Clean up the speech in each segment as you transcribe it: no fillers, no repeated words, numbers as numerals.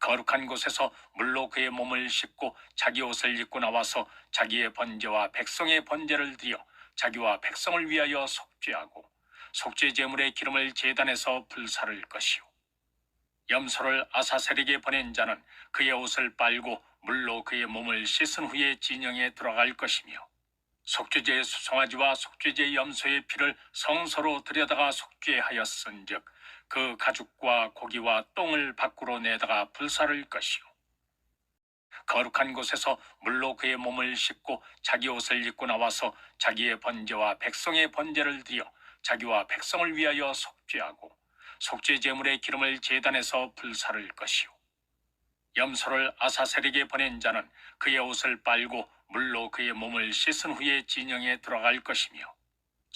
거룩한 곳에서 물로 그의 몸을 씻고 자기 옷을 입고 나와서 자기의 번제와 백성의 번제를 드려 자기와 백성을 위하여 속죄하고 속죄 제물의 기름을 제단에서 불사를 것이요 염소를 아사셀에게 보낸 자는 그의 옷을 빨고 물로 그의 몸을 씻은 후에 진영에 들어갈 것이며 속죄제의 수송아지와 속죄제의 염소의 피를 성소로 들여다가 속죄하였은즉 그 가죽과 고기와 똥을 밖으로 내다가 불사를 것이요 거룩한 곳에서 물로 그의 몸을 씻고 자기 옷을 입고 나와서 자기의 번제와 백성의 번제를 드려 자기와 백성을 위하여 속죄하고 속죄 제물의 기름을 제단에서 불사를 것이요 염소를 아사셀에게 보낸 자는 그의 옷을 빨고 물로 그의 몸을 씻은 후에 진영에 들어갈 것이며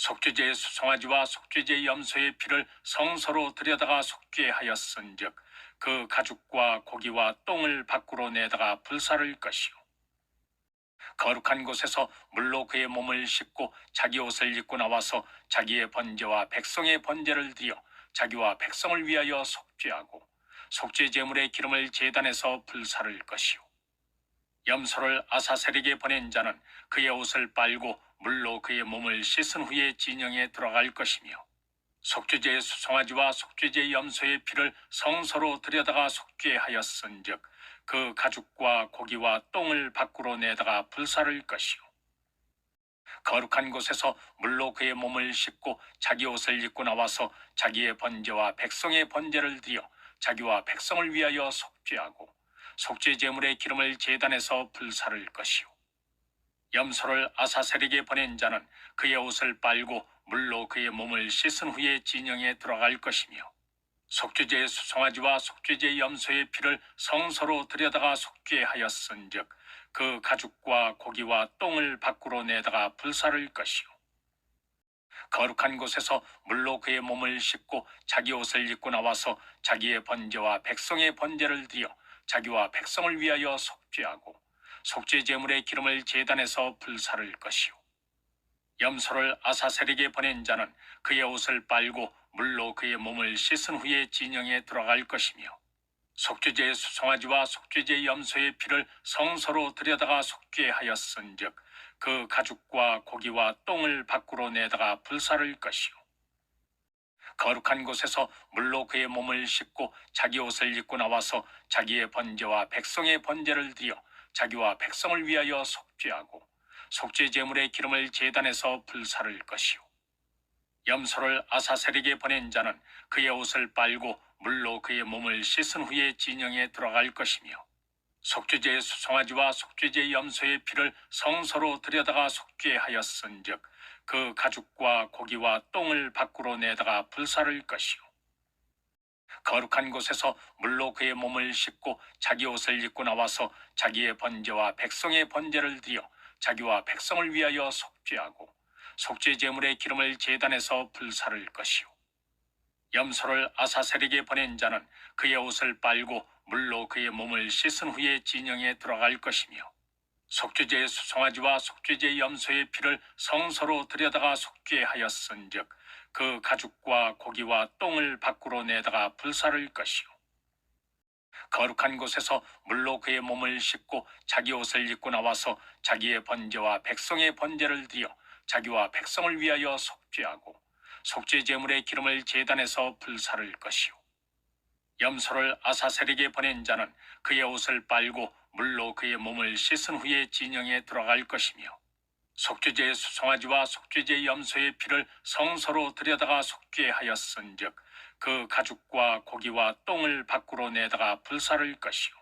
속죄제의 수송아지와 속죄제의 염소의 피를 성소로 들여다가 속죄하였은즉 그 가죽과 고기와 똥을 밖으로 내다가 불사를 것이요 거룩한 곳에서 물로 그의 몸을 씻고 자기 옷을 입고 나와서 자기의 번제와 백성의 번제를 드려 자기와 백성을 위하여 속죄하고 속죄 제물의 기름을 제단에서 불사를 것이요 염소를 아사셀에게 보낸 자는 그의 옷을 빨고 물로 그의 몸을 씻은 후에 진영에 들어갈 것이며 속죄제의 수송아지와 속죄제의 염소의 피를 성소로 들여다가 속죄하였은즉 그 가죽과 고기와 똥을 밖으로 내다가 불사를 것이요 거룩한 곳에서 물로 그의 몸을 씻고 자기 옷을 입고 나와서 자기의 번제와 백성의 번제를 드려 자기와 백성을 위하여 속죄하고 속죄 제물의 기름을 제단에서 불사를 것이요 염소를 아사셀에게 보낸 자는 그의 옷을 빨고 물로 그의 몸을 씻은 후에 진영에 들어갈 것이며 속죄제의 수송아지와 속죄제의 염소의 피를 성소로 들여다가 속죄하였은즉 그 가죽과 고기와 똥을 밖으로 내다가 불사를 것이요 거룩한 곳에서 물로 그의 몸을 씻고 자기 옷을 입고 나와서 자기의 번제와 백성의 번제를 드려 자기와 백성을 위하여 속죄하고 속죄 제물의 기름을 제단에서 불사를 것이요 염소를 아사셀에게 보낸 자는 그의 옷을 빨고 물로 그의 몸을 씻은 후에 진영에 들어갈 것이며 속죄제의 수송아지와 속죄제의 염소의 피를 성소로 들여다가 속죄하였은즉 그 가죽과 고기와 똥을 밖으로 내다가 불사를 것이요 거룩한 곳에서 물로 그의 몸을 씻고 자기 옷을 입고 나와서 자기의 번제와 백성의 번제를 드려 자기와 백성을 위하여 속죄하고 속죄 제물의 기름을 제단에서 불사를 것이요 염소를 아사셀에게 보낸 자는 그의 옷을 빨고 물로 그의 몸을 씻은 후에 진영에 들어갈 것이며 속죄제의 수송아지와 속죄제의 염소의 피를 성소로 들여다가 속죄하였은즉 그 가죽과 고기와 똥을 밖으로 내다가 불사를 것이요 거룩한 곳에서 물로 그의 몸을 씻고 자기 옷을 입고 나와서 자기의 번제와 백성의 번제를 드려 자기와 백성을 위하여 속죄하고 속죄 제물의 기름을 제단에서 불사를 것이요 염소를 아사셀에게 보낸 자는 그의 옷을 빨고 물로 그의 몸을 씻은 후에 진영에 들어갈 것이며 속죄제의 수송아지와 속죄제의 염소의 피를 성소로 들여다가 속죄하였은즉 그 가죽과 고기와 똥을 밖으로 내다가 불사를 것이요 거룩한 곳에서 물로 그의 몸을 씻고 자기 옷을 입고 나와서 자기의 번제와 백성의 번제를 드려 자기와 백성을 위하여 속죄하고 속죄 제물의 기름을 제단에서 불사를 것이요 염소를 아사셀에게 보낸 자는 그의 옷을 빨고 물로 그의 몸을 씻은 후에 진영에 들어갈 것이며 속죄제의 수송아지와 속죄제의 염소의 피를 성소로 들여다가 속죄하였은즉 그 가죽과 고기와 똥을 밖으로 내다가 불사를 것이요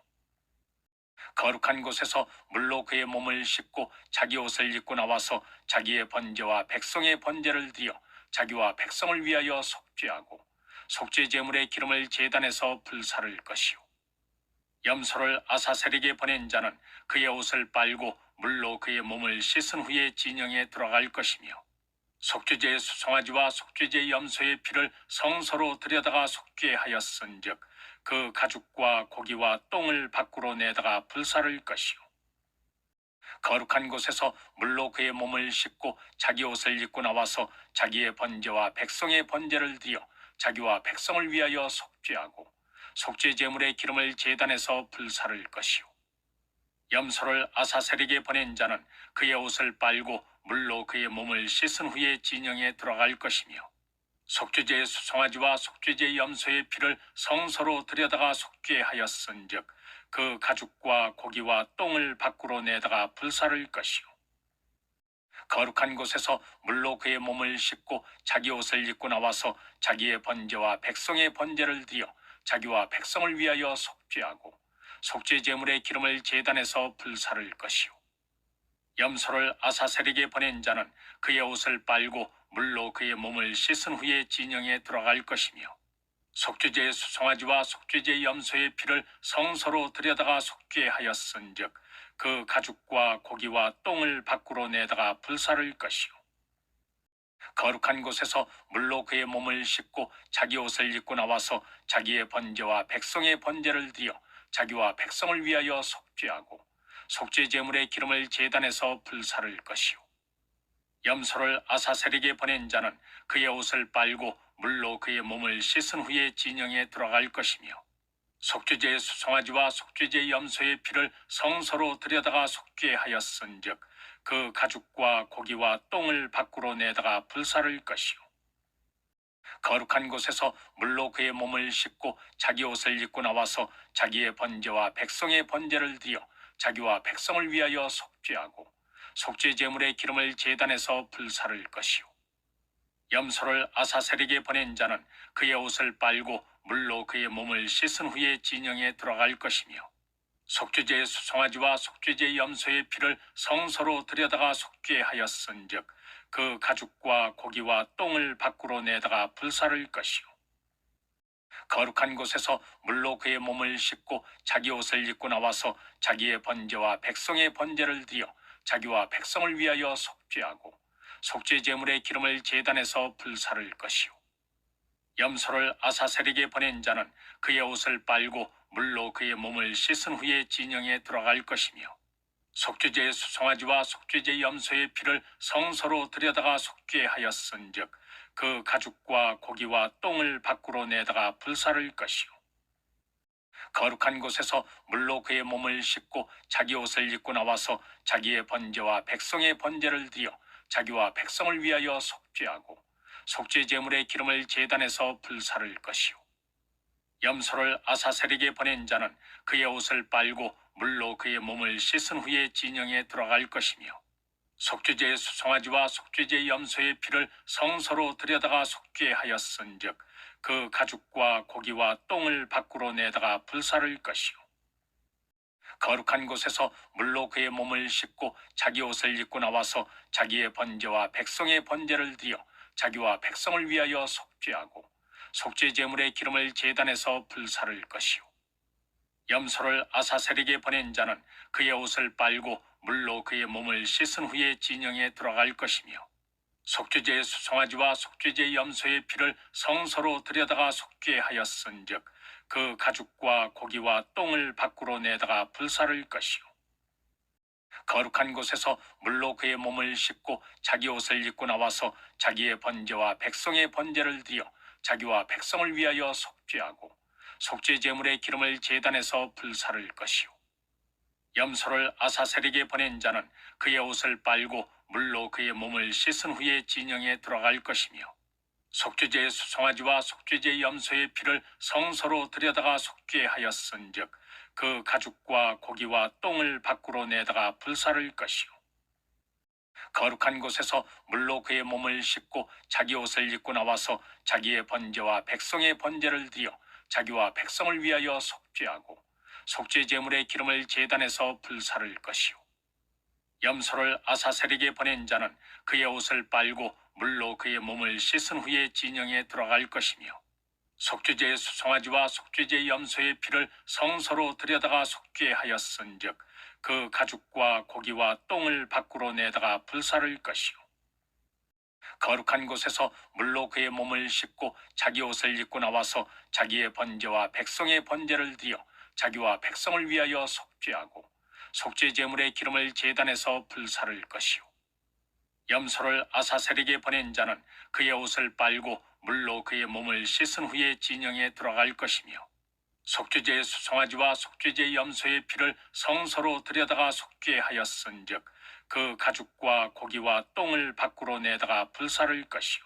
거룩한 곳에서 물로 그의 몸을 씻고 자기 옷을 입고 나와서 자기의 번제와 백성의 번제를 드려 자기와 백성을 위하여 속죄하고 속죄 제물의 기름을 제단에서 불사를 것이요 염소를 아사셀에게 보낸 자는 그의 옷을 빨고 물로 그의 몸을 씻은 후에 진영에 들어갈 것이며 속죄제의 수송아지와 속죄제의 염소의 피를 성소로 들여다가 속죄하였은즉 그 가죽과 고기와 똥을 밖으로 내다가 불사를 것이요 거룩한 곳에서 물로 그의 몸을 씻고 자기 옷을 입고 나와서 자기의 번제와 백성의 번제를 드려 자기와 백성을 위하여 속죄하고 속죄 제물의 기름을 제단에서 불사를 것이요 염소를 아사셀에게 보낸 자는 그의 옷을 빨고 물로 그의 몸을 씻은 후에 진영에 들어갈 것이며 속죄제의 수송아지와 속죄제의 염소의 피를 성소로 들여다가 속죄하였은즉 그 가죽과 고기와 똥을 밖으로 내다가 불사를 것이요 거룩한 곳에서 물로 그의 몸을 씻고 자기 옷을 입고 나와서 자기의 번제와 백성의 번제를 드려 자기와 백성을 위하여 속죄하고 속죄 제물의 기름을 제단에서 불사를 것이요 염소를 아사셀에게 보낸 자는 그의 옷을 빨고 물로 그의 몸을 씻은 후에 진영에 들어갈 것이며 속죄제의 수송아지와 속죄제의 염소의 피를 성소로 들여다가 속죄하였은즉 그 가죽과 고기와 똥을 밖으로 내다가 불사를 것이요 거룩한 곳에서 물로 그의 몸을 씻고 자기 옷을 입고 나와서 자기의 번제와 백성의 번제를 드려 자기와 백성을 위하여 속죄하고 속죄 제물의 기름을 제단에서 불사를 것이요 염소를 아사셀에게 보낸 자는 그의 옷을 빨고 물로 그의 몸을 씻은 후에 진영에 들어갈 것이며 속죄제의 수송아지와 속죄제의 염소의 피를 성소로 들여다가 속죄하였은즉 그 가죽과 고기와 똥을 밖으로 내다가 불사를 것이요 거룩한 곳에서 물로 그의 몸을 씻고 자기 옷을 입고 나와서 자기의 번제와 백성의 번제를 드려 자기와 백성을 위하여 속죄하고 속죄 제물의 기름을 제단에서 불사를 것이요 염소를 아사셀에게 보낸 자는 그의 옷을 빨고 물로 그의 몸을 씻은 후에 진영에 들어갈 것이며 속죄제의 수송아지와 속죄제의 염소의 피를 성소로 들여다가 속죄하였은즉 그 가죽과 고기와 똥을 밖으로 내다가 불사를 것이요 거룩한 곳에서 물로 그의 몸을 씻고 자기 옷을 입고 나와서 자기의 번제와 백성의 번제를 드려 자기와 백성을 위하여 속죄하고 속죄 제물의 기름을 제단에서 불사를 것이요 염소를 아사셀에게 보낸 자는 그의 옷을 빨고 물로 그의 몸을 씻은 후에 진영에 들어갈 것이며 속죄제의 수송아지와 속죄제의 염소의 피를 성소로 들여다가 속죄하였은즉 그 가죽과 고기와 똥을 밖으로 내다가 불사를 것이요 거룩한 곳에서 물로 그의 몸을 씻고 자기 옷을 입고 나와서 자기의 번제와 백성의 번제를 드려 자기와 백성을 위하여 속죄하고 속죄 제물의 기름을 제단에서 불사를 것이요 염소를 아사셀에게 보낸 자는 그의 옷을 빨고 물로 그의 몸을 씻은 후에 진영에 들어갈 것이며 속죄제의 수송아지와 속죄제의 염소의 피를 성소로 들여다가 속죄하였은즉 그 가죽과 고기와 똥을 밖으로 내다가 불사를 것이요 거룩한 곳에서 물로 그의 몸을 씻고 자기 옷을 입고 나와서 자기의 번제와 백성의 번제를 드려 자기와 백성을 위하여 속죄하고 속죄 제물의 기름을 제단에서 불사를 것이요 염소를 아사셀에게 보낸 자는 그의 옷을 빨고 물로 그의 몸을 씻은 후에 진영에 들어갈 것이며 속죄제의 수송아지와 속죄제의 염소의 피를 성소로 들여다가 속죄하였은즉 그 가죽과 고기와 똥을 밖으로 내다가 불사를 것이요 거룩한 곳에서 물로 그의 몸을 씻고 자기 옷을 입고 나와서 자기의 번제와 백성의 번제를 드려 자기와 백성을 위하여 속죄하고 속죄 제물의 기름을 제단에서 불사를 것이요 염소를 아사셀에게 보낸 자는 그의 옷을 빨고 물로 그의 몸을 씻은 후에 진영에 들어갈 것이며 속죄제의 수송아지와 속죄제의 염소의 피를 성소로 들여다가 속죄하였은즉 그 가죽과 고기와 똥을 밖으로 내다가 불사를 것이요 거룩한 곳에서 물로 그의 몸을 씻고 자기 옷을 입고 나와서 자기의 번제와 백성의 번제를 드려 자기와 백성을 위하여 속죄하고 속죄 제물의 기름을 제단에서 불사를 것이요 염소를 아사셀에게 보낸 자는 그의 옷을 빨고 물로 그의 몸을 씻은 후에 진영에 들어갈 것이며 속죄제의 수송아지와 속죄제의 염소의 피를 성소로 들여다가 속죄하였은즉 그 가죽과 고기와 똥을 밖으로 내다가 불사를 것이요 거룩한 곳에서 물로 그의 몸을 씻고 자기 옷을 입고 나와서 자기의 번제와 백성의 번제를 드려 자기와 백성을 위하여 속죄하고 속죄 제물의 기름을 제단에서 불사를 것이요 염소를 아사셀에게 보낸 자는 그의 옷을 빨고 물로 그의 몸을 씻은 후에 진영에 들어갈 것이며 속죄제의 수송아지와 속죄제의 염소의 피를 성소로 들여다가 속죄 하였은즉 그 가죽과 고기와 똥을 밖으로 내다가 불사를 것이요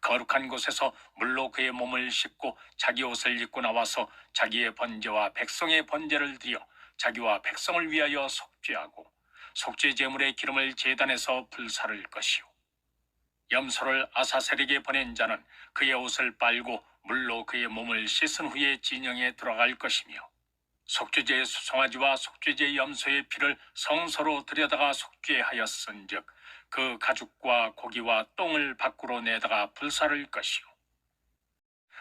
거룩한 곳에서 물로 그의 몸을 씻고 자기 옷을 입고 나와서 자기의 번제와 백성의 번제를 드려 자기와 백성을 위하여 속죄하고 속죄 제물의 기름을 제단에서 불사를 것이요 염소를 아사셀에게 보낸 자는 그의 옷을 빨고 물로 그의 몸을 씻은 후에 진영에 들어갈 것이며 속죄제의 수송아지와 속죄제의 염소의 피를 성소로 들여다가 속죄하였은즉 그 가죽과 고기와 똥을 밖으로 내다가 불사를 것이요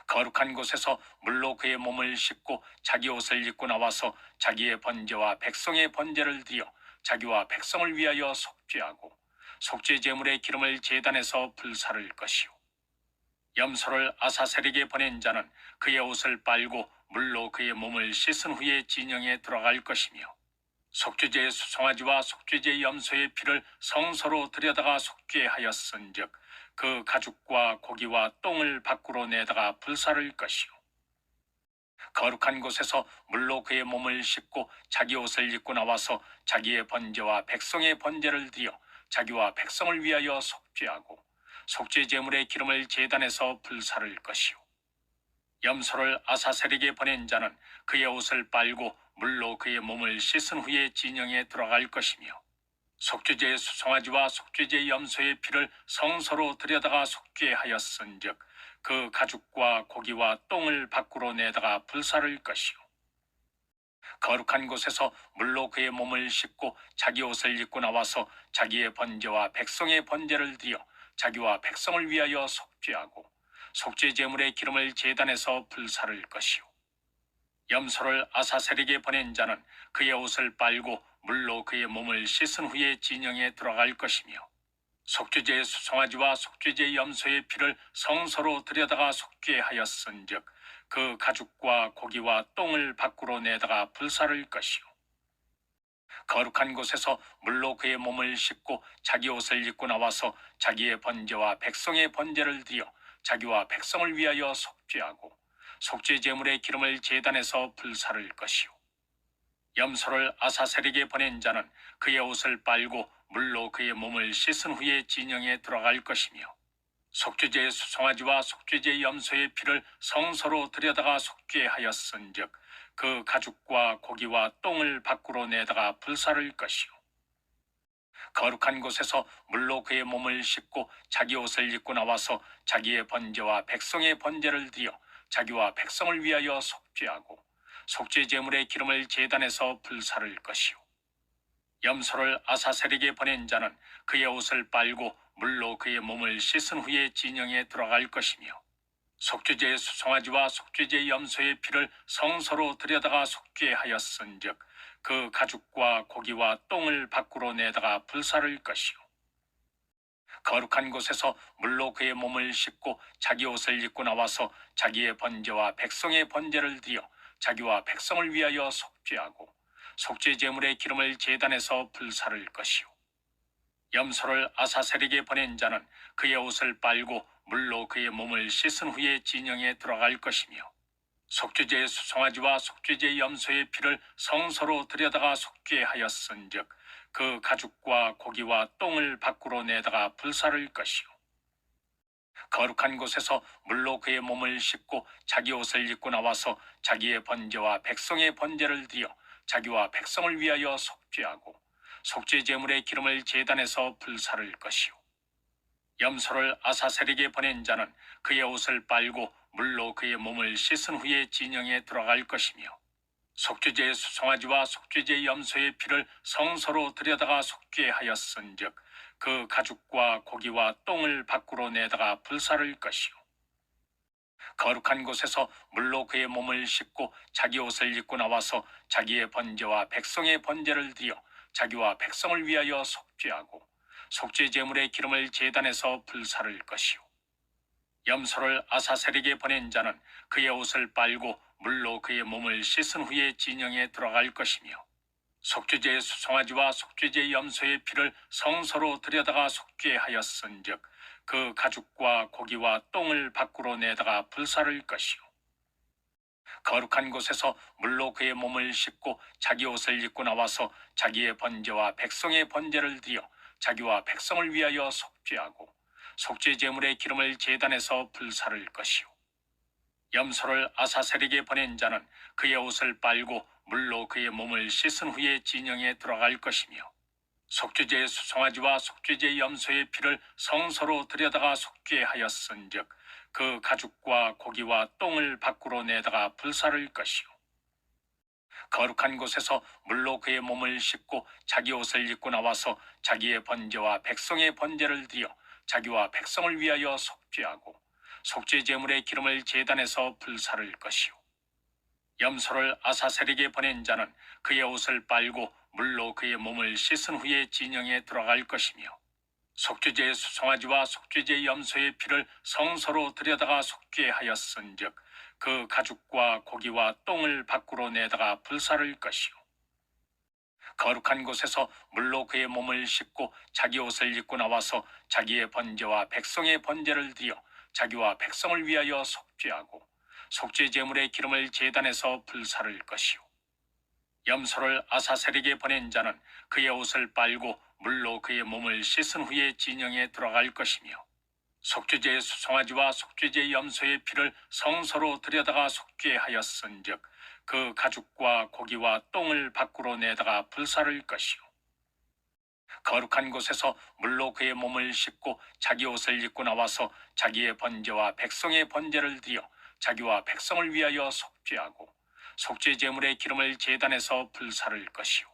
거룩한 곳에서 물로 그의 몸을 씻고 자기 옷을 입고 나와서 자기의 번제와 백성의 번제를 드려 자기와 백성을 위하여 속죄하고 속죄 제물의 기름을 제단에서 불사를 것이요 염소를 아사셀에게 보낸 자는 그의 옷을 빨고 물로 그의 몸을 씻은 후에 진영에 들어갈 것이며 속죄제의 수송아지와 속죄제의 염소의 피를 성소로 들여다가 속죄하였은즉 그 가죽과 고기와 똥을 밖으로 내다가 불사를 것이요 거룩한 곳에서 물로 그의 몸을 씻고 자기 옷을 입고 나와서 자기의 번제와 백성의 번제를 드려 자기와 백성을 위하여 속죄하고 속죄 제물의 기름을 제단에서 불사를 것이요 염소를 아사셀에게 보낸 자는 그의 옷을 빨고 물로 그의 몸을 씻은 후에 진영에 들어갈 것이며 속죄제의 수송아지와 속죄제의 염소의 피를 성소로 들여다가 속죄하였은즉 그 가죽과 고기와 똥을 밖으로 내다가 불사를 것이요 거룩한 곳에서 물로 그의 몸을 씻고 자기 옷을 입고 나와서 자기의 번제와 백성의 번제를 드려 자기와 백성을 위하여 속죄하고 속죄 제물의 기름을 제단에서 불사를 것이요 염소를 아사셀에게 보낸 자는 그의 옷을 빨고 물로 그의 몸을 씻은 후에 진영에 들어갈 것이며 속죄제의 수송아지와 속죄제의 염소의 피를 성소로 들여다가 속죄하였은즉 그 가죽과 고기와 똥을 밖으로 내다가 불사를 것이요 거룩한 곳에서 물로 그의 몸을 씻고 자기 옷을 입고 나와서 자기의 번제와 백성의 번제를 드려 자기와 백성을 위하여 속죄하고 속죄 제물의 기름을 제단에서 불사를 것이요 염소를 아사셀에게 보낸 자는 그의 옷을 빨고 물로 그의 몸을 씻은 후에 진영에 들어갈 것이며 속죄제의 수송아지와 속죄제의 염소의 피를 성소로 들여다가 속죄하였은즉 그 가죽과 고기와 똥을 밖으로 내다가 불사를 것이요 거룩한 곳에서 물로 그의 몸을 씻고 자기 옷을 입고 나와서 자기의 번제와 백성의 번제를 드려 자기와 백성을 위하여 속죄하고 속죄 제물의 기름을 제단에서 불사를 것이요 염소를 아사셀에게 보낸 자는 그의 옷을 빨고 물로 그의 몸을 씻은 후에 진영에 들어갈 것이며 속죄제의 수송아지와 속죄제의 염소의 피를 성소로 들여다가 속죄하였은즉 그 가죽과 고기와 똥을 밖으로 내다가 불사를 것이요 거룩한 곳에서 물로 그의 몸을 씻고 자기 옷을 입고 나와서 자기의 번제와 백성의 번제를 드려 자기와 백성을 위하여 속죄하고 속죄 제물의 기름을 제단에서 불사를 것이요 염소를 아사셀에게 보낸 자는 그의 옷을 빨고 물로 그의 몸을 씻은 후에 진영에 들어갈 것이며 속죄제의 수송아지와 속죄제의 염소의 피를 성소로 들여다가 속죄하였은즉 그 가죽과 고기와 똥을 밖으로 내다가 불사를 것이요 거룩한 곳에서 물로 그의 몸을 씻고 자기 옷을 입고 나와서 자기의 번제와 백성의 번제를 드려 자기와 백성을 위하여 속죄하고 속죄 제물의 기름을 제단에서 불사를 것이요 염소를 아사셀에게 보낸 자는 그의 옷을 빨고 물로 그의 몸을 씻은 후에 진영에 들어갈 것이며 속죄제의 수송아지와 속죄제의 염소의 피를 성소로 들여다가 속죄하였은즉 그 가죽과 고기와 똥을 밖으로 내다가 불사를 것이요 거룩한 곳에서 물로 그의 몸을 씻고 자기 옷을 입고 나와서 자기의 번제와 백성의 번제를 드려 자기와 백성을 위하여 속죄하고 속죄 제물의 기름을 제단에서 불사를 것이요 염소를 아사셀에게 보낸 자는 그의 옷을 빨고 물로 그의 몸을 씻은 후에 진영에 들어갈 것이며 속죄제의 수송아지와 속죄제의 염소의 피를 성소로 들여다가 속죄하였은즉 그 가죽과 고기와 똥을 밖으로 내다가 불사를 것이요 거룩한 곳에서 물로 그의 몸을 씻고 자기 옷을 입고 나와서 자기의 번제와 백성의 번제를 드려 자기와 백성을 위하여 속죄하고 속죄 제물의 기름을 제단에서 불사를 것이요 염소를 아사셀에게 보낸 자는 그의 옷을 빨고 물로 그의 몸을 씻은 후에 진영에 들어갈 것이며 속죄제의 수송아지와 속죄제의 염소의 피를 성소로 들여다가 속죄하였은즉 그 가죽과 고기와 똥을 밖으로 내다가 불사를 것이요 거룩한 곳에서 물로 그의 몸을 씻고 자기 옷을 입고 나와서 자기의 번제와 백성의 번제를 드려 자기와 백성을 위하여 속죄하고 속죄 제물의 기름을 제단에서 불사를 것이요 염소를 아사셀에게 보낸 자는 그의 옷을 빨고 물로 그의 몸을 씻은 후에 진영에 들어갈 것이며 속죄제의 수송아지와 속죄제의 염소의 피를 성소로 들여다가 속죄하였은즉 그 가죽과 고기와 똥을 밖으로 내다가 불사를 것이요 거룩한 곳에서 물로 그의 몸을 씻고 자기 옷을 입고 나와서 자기의 번제와 백성의 번제를 드려 자기와 백성을 위하여 속죄하고 속죄 제물의 기름을 제단에서 불사를 것이요 염소를 아사셀에게 보낸 자는 그의 옷을 빨고 물로 그의 몸을 씻은 후에 진영에 들어갈 것이며 속죄제의 수송아지와 속죄제의 염소의 피를 성소로 들여다가 속죄하였은즉 그 가죽과 고기와 똥을 밖으로 내다가 불사를 것이요 거룩한 곳에서 물로 그의 몸을 씻고 자기 옷을 입고 나와서 자기의 번제와 백성의 번제를 드려 자기와 백성을 위하여 속죄하고 속죄 제물의 기름을 제단에서 불사를 것이요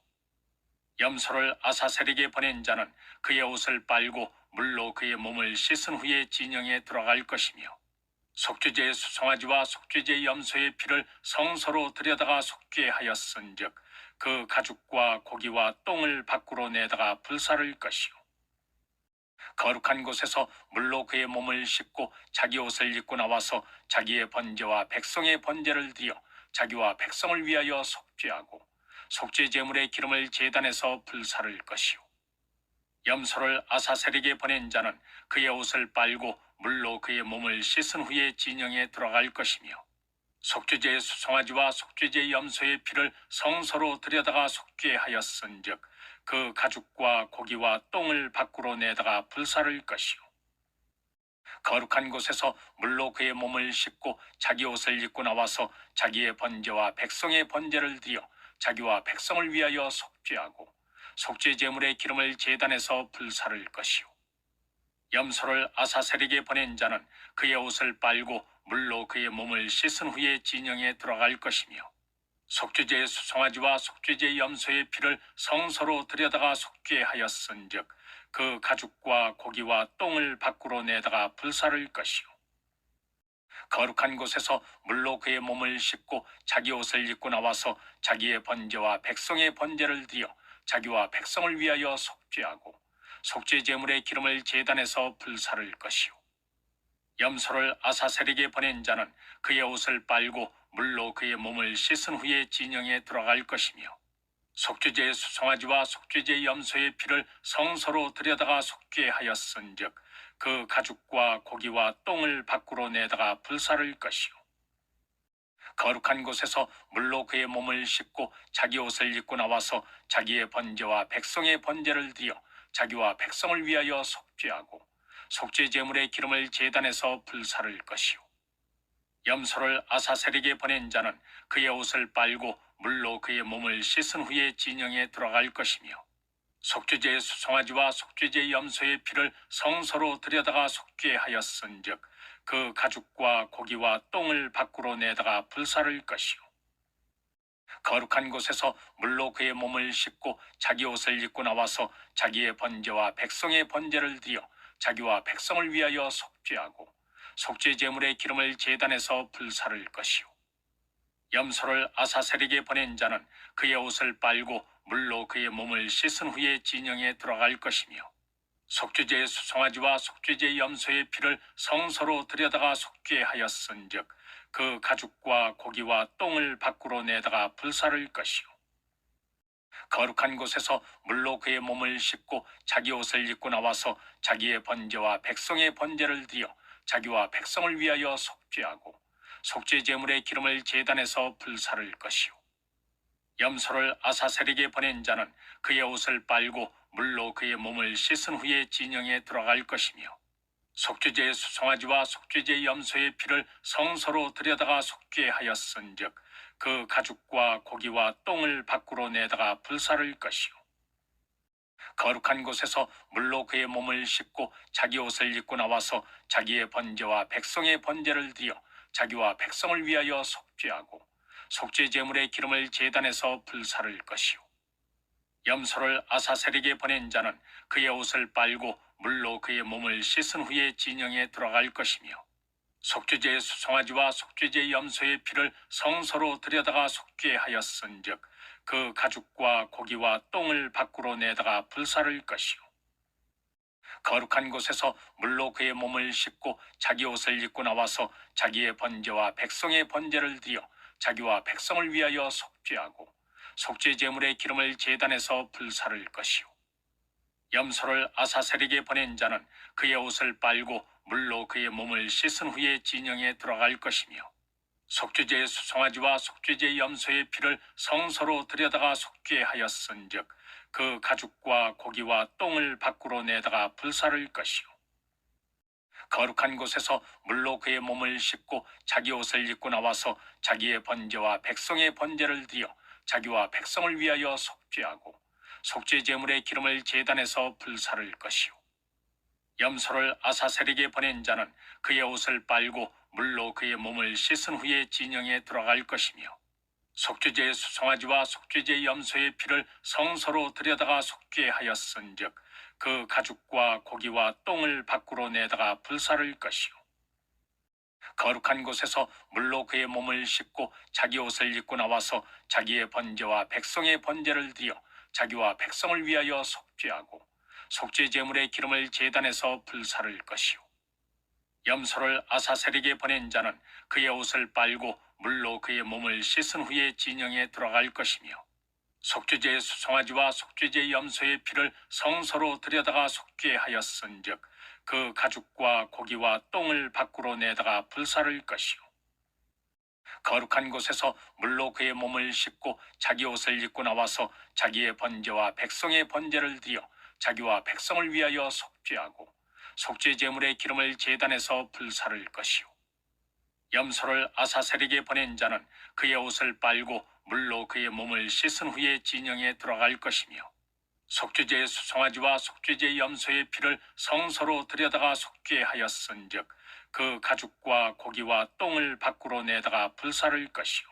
염소를 아사셀에게 보낸 자는 그의 옷을 빨고 물로 그의 몸을 씻은 후에 진영에 들어갈 것이며 속죄제의 수송아지와 속죄제의 염소의 피를 성소로 들여다가 속죄하였은즉 그 가죽과 고기와 똥을 밖으로 내다가 불사를 것이요 거룩한 곳에서 물로 그의 몸을 씻고 자기 옷을 입고 나와서 자기의 번제와 백성의 번제를 드려 자기와 백성을 위하여 속죄하고 속죄 제물의 기름을 제단에서 불사를 것이요 염소를 아사셀에게 보낸 자는 그의 옷을 빨고 물로 그의 몸을 씻은 후에 진영에 들어갈 것이며 속죄제의 수송아지와 속죄제의 염소의 피를 성소로 들여다가 속죄하였은즉 그 가죽과 고기와 똥을 밖으로 내다가 불사를 것이요 거룩한 곳에서 물로 그의 몸을 씻고 자기 옷을 입고 나와서 자기의 번제와 백성의 번제를 드려 자기와 백성을 위하여 속죄하고 속죄 제물의 기름을 제단에서 불사를 것이요 염소를 아사셀에게 보낸 자는 그의 옷을 빨고 물로 그의 몸을 씻은 후에 진영에 들어갈 것이며 속죄제의 수송아지와 속죄제의 염소의 피를 성소로 들여다가 속죄하였은즉 그 가죽과 고기와 똥을 밖으로 내다가 불사를 것이요 거룩한 곳에서 물로 그의 몸을 씻고 자기 옷을 입고 나와서 자기의 번제와 백성의 번제를 드려 자기와 백성을 위하여 속죄하고 속죄 제물의 기름을 제단에서 불사를 것이요 염소를 아사셀에게 보낸 자는 그의 옷을 빨고 물로 그의 몸을 씻은 후에 진영에 들어갈 것이며 속죄제의 수송아지와 속죄제의 염소의 피를 성소로 들여다가 속죄하였은즉 그 가죽과 고기와 똥을 밖으로 내다가 불사를 것이요 거룩한 곳에서 물로 그의 몸을 씻고 자기 옷을 입고 나와서 자기의 번제와 백성의 번제를 드려 자기와 백성을 위하여 속죄하고 속죄 제물의 기름을 제단에서 불사를 것이요 염소를 아사셀에게 보낸 자는 그의 옷을 빨고 물로 그의 몸을 씻은 후에 진영에 들어갈 것이며 속죄제의 수송아지와 속죄제의 염소의 피를 성소로 들여다가 속죄하였은즉 그 가죽과 고기와 똥을 밖으로 내다가 불사를 것이요 거룩한 곳에서 물로 그의 몸을 씻고 자기 옷을 입고 나와서 자기의 번제와 백성의 번제를 드려 자기와 백성을 위하여 속죄하고 속죄 제물의 기름을 제단에서 불사를 것이요 염소를 아사셀에게 보낸 자는 그의 옷을 빨고 물로 그의 몸을 씻은 후에 진영에 들어갈 것이며 속죄제의 수송아지와 속죄제의 염소의 피를 성소로 들여다가 속죄하였은즉 그 가죽과 고기와 똥을 밖으로 내다가 불사를 것이요 거룩한 곳에서 물로 그의 몸을 씻고 자기 옷을 입고 나와서 자기의 번제와 백성의 번제를 드려 자기와 백성을 위하여 속죄하고 속죄 제물의 기름을 제단에서 불사를 것이요 염소를 아사셀에게 보낸 자는 그의 옷을 빨고 물로 그의 몸을 씻은 후에 진영에 들어갈 것이며 속죄제의 수송아지와 속죄제의 염소의 피를 성소로 들여다가 속죄하였은즉 그 가죽과 고기와 똥을 밖으로 내다가 불사를 것이요 거룩한 곳에서 물로 그의 몸을 씻고 자기 옷을 입고 나와서 자기의 번제와 백성의 번제를 드려 자기와 백성을 위하여 속죄하고 속죄 제물의 기름을 제단에서 불사를 것이요 염소를 아사셀에게 보낸 자는 그의 옷을 빨고 물로 그의 몸을 씻은 후에 진영에 들어갈 것이며 속죄제의 수송아지와 속죄제의 염소의 피를 성소로 들여다가 속죄하였은즉 그 가죽과 고기와 똥을 밖으로 내다가 불사를 것이요 거룩한 곳에서 물로 그의 몸을 씻고 자기 옷을 입고 나와서 자기의 번제와 백성의 번제를 드려 자기와 백성을 위하여 속죄하고 속죄 제물의 기름을 제단에서 불사를 것이요 염소를 아사셀에게 보낸 자는 그의 옷을 빨고 물로 그의 몸을 씻은 후에 진영에 들어갈 것이며 속죄제의 수송아지와 속죄제의 염소의 피를 성소로 들여다가 속죄하였은즉 그 가죽과 고기와 똥을 밖으로 내다가 불사를 것이요 거룩한 곳에서 물로 그의 몸을 씻고 자기 옷을 입고 나와서 자기의 번제와 백성의 번제를 드려 자기와 백성을 위하여 속죄하고 속죄 제물의 기름을 제단에서 불사를 것이요 염소를 아사셀에게 보낸 자는 그의 옷을 빨고 물로 그의 몸을 씻은 후에 진영에 들어갈 것이며 속죄제의 수송아지와 속죄제의 염소의 피를 성소로 들여다가 속죄하였은즉 그 가죽과 고기와 똥을 밖으로 내다가 불사를 것이요 거룩한 곳에서 물로 그의 몸을 씻고 자기 옷을 입고 나와서 자기의 번제와 백성의 번제를 드려 자기와 백성을 위하여 속죄하고 속죄 제물의 기름을 제단에서 불사를 것이요 염소를 아사셀에게 보낸 자는 그의 옷을 빨고 물로 그의 몸을 씻은 후에 진영에 들어갈 것이며 속죄제의 수송아지와 속죄제의 염소의 피를 성소로 들여다가 속죄하였은즉 그 가죽과 고기와 똥을 밖으로 내다가 불사를 것이요 거룩한 곳에서 물로 그의 몸을 씻고 자기 옷을 입고 나와서 자기의 번제와 백성의 번제를 드려 자기와 백성을 위하여 속죄하고 속죄 제물의 기름을 제단에서 불사를 것이요 염소를 아사셀에게 보낸 자는 그의 옷을 빨고 물로 그의 몸을 씻은 후에 진영에 들어갈 것이며 속죄제의 수송아지와 속죄제의 염소의 피를 성소로 들여다가 속죄하였은즉 그 가죽과 고기와 똥을 밖으로 내다가 불사를 것이요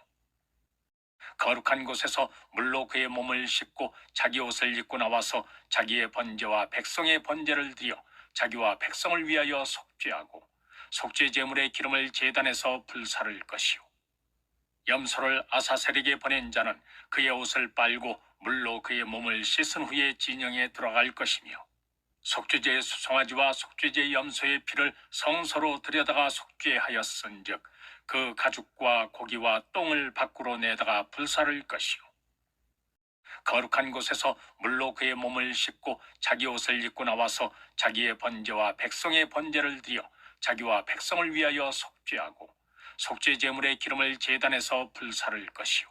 거룩한 곳에서 물로 그의 몸을 씻고 자기 옷을 입고 나와서 자기의 번제와 백성의 번제를 드려 자기와 백성을 위하여 속죄하고 속죄 제물의 기름을 제단에서 불사를 것이요 염소를 아사셀에게 보낸 자는 그의 옷을 빨고 물로 그의 몸을 씻은 후에 진영에 들어갈 것이며 속죄제의 수송아지와 속죄제의 염소의 피를 성소로 들여다가 속죄하였은즉 그 가죽과 고기와 똥을 밖으로 내다가 불사를 것이요 거룩한 곳에서 물로 그의 몸을 씻고 자기 옷을 입고 나와서 자기의 번제와 백성의 번제를 드려 자기와 백성을 위하여 속죄하고 속죄 제물의 기름을 제단에서 불사를 것이요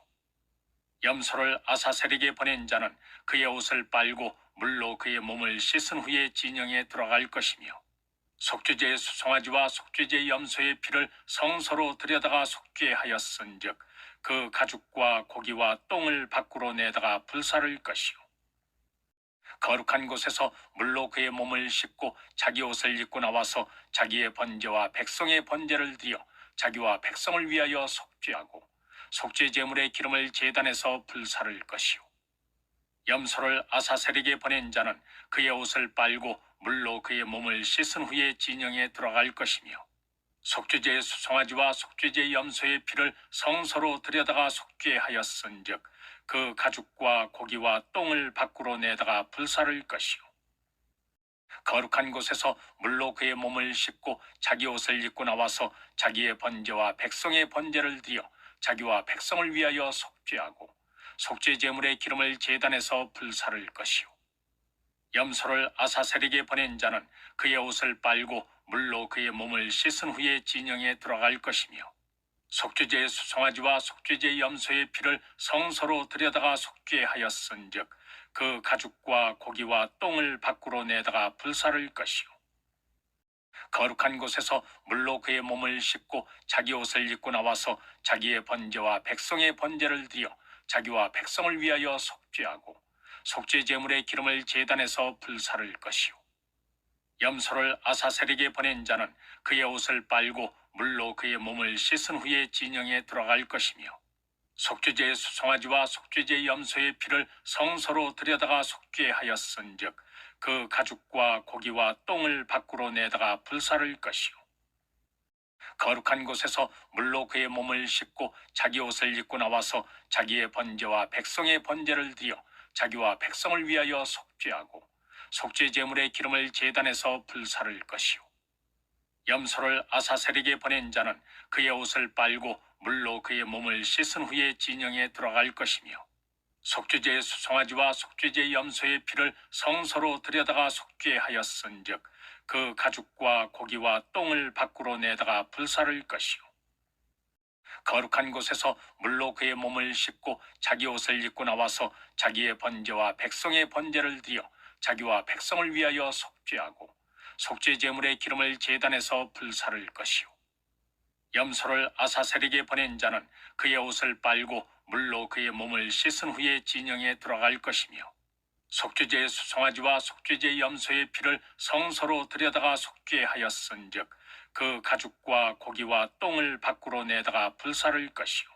염소를 아사셀에게 보낸 자는 그의 옷을 빨고 물로 그의 몸을 씻은 후에 진영에 들어갈 것이며 속죄제의 수송아지와 속죄제의 염소의 피를 성소로 들여다가 속죄하였은즉 그 가죽과 고기와 똥을 밖으로 내다가 불사를 것이요 거룩한 곳에서 물로 그의 몸을 씻고 자기 옷을 입고 나와서 자기의 번제와 백성의 번제를 드려 자기와 백성을 위하여 속죄하고 속죄 제물의 기름을 제단에서 불사를 것이요 염소를 아사셀에게 보낸 자는 그의 옷을 빨고 물로 그의 몸을 씻은 후에 진영에 들어갈 것이며 속죄제의 수송아지와 속죄제의 염소의 피를 성소로 들여다가 속죄하였은즉 그 가죽과 고기와 똥을 밖으로 내다가 불사를 것이요 거룩한 곳에서 물로 그의 몸을 씻고 자기 옷을 입고 나와서 자기의 번제와 백성의 번제를 드려 자기와 백성을 위하여 속죄하고 속죄 제물의 기름을 제단에서 불사를 것이요 염소를 아사셀에게 보낸 자는 그의 옷을 빨고 물로 그의 몸을 씻은 후에 진영에 들어갈 것이며 속죄제의 수송아지와 속죄제의 염소의 피를 성소로 들여다가 속죄 하였은즉 그 가죽과 고기와 똥을 밖으로 내다가 불사를 것이요 거룩한 곳에서 물로 그의 몸을 씻고 자기 옷을 입고 나와서 자기의 번제와 백성의 번제를 드려 자기와 백성을 위하여 속죄하고 속죄 제물의 기름을 제단에서 불사를 것이요 염소를 아사셀에게 보낸 자는 그의 옷을 빨고 물로 그의 몸을 씻은 후에 진영에 들어갈 것이며 속죄제의 수송아지와 속죄제의 염소의 피를 성소로 들여다가 속죄하였은즉 그 가죽과 고기와 똥을 밖으로 내다가 불사를 것이요 거룩한 곳에서 물로 그의 몸을 씻고 자기 옷을 입고 나와서 자기의 번제와 백성의 번제를 드려 자기와 백성을 위하여 속죄하고 속죄 제물의 기름을 제단에서 불사를 것이요 염소를 아사셀에게 보낸 자는 그의 옷을 빨고 물로 그의 몸을 씻은 후에 진영에 들어갈 것이며 속죄제의 수송아지와 속죄제의 염소의 피를 성소로 들여다가 속죄하였은즉 그 가죽과 고기와 똥을 밖으로 내다가 불사를 것이요 거룩한 곳에서 물로 그의 몸을 씻고 자기 옷을 입고 나와서 자기의 번제와 백성의 번제를 드려 자기와 백성을 위하여 속죄하고 속죄 제물의 기름을 제단에서 불사를 것이요 염소를 아사셀에게 보낸 자는 그의 옷을 빨고 물로 그의 몸을 씻은 후에 진영에 들어갈 것이며 속죄제의 수송아지와 속죄제의 염소의 피를 성소로 들여다가 속죄하였은즉 그 가죽과 고기와 똥을 밖으로 내다가 불사를 것이요